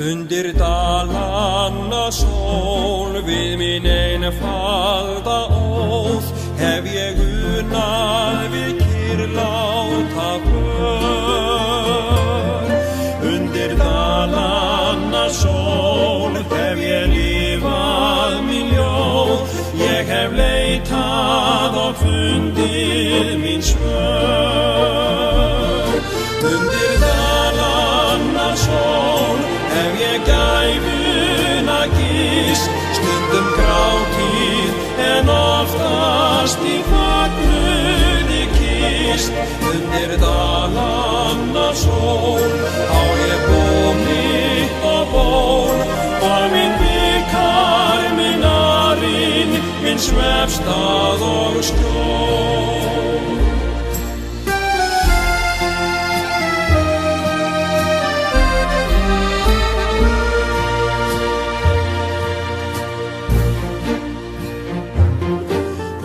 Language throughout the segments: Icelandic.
Undir dalanna sól við mín einfalda óð hef ég unað við kyrrláta börn. Undir dalanna sól hef ég lifað mín ljóð, ég hef leitað og fundið mín svör. Undir dalanna sól hef ég gæfuna gist, stundum grátið en oftast í fögnuði kist. Undir dalanna sól á ég bón mitt og ból, og minn vikar, minn arinn, minn svefstað og skjól.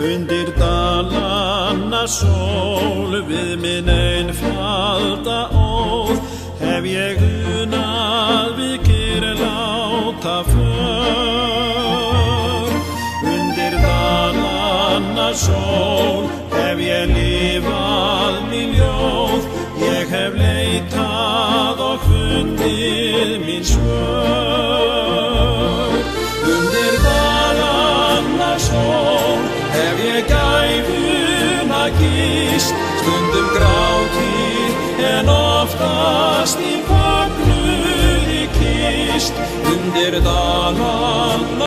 Undir dalanna sól við minn einfalda óð hef ég unað við kyrrláta för. Undir dalanna sól hef ég lifað mín ljóð, ég hef leitað og fundið mín svör. Undir dalanna sól hef ég gæfuna gist, stundum grátið en oftast í fögnuði kist. Undir dalanna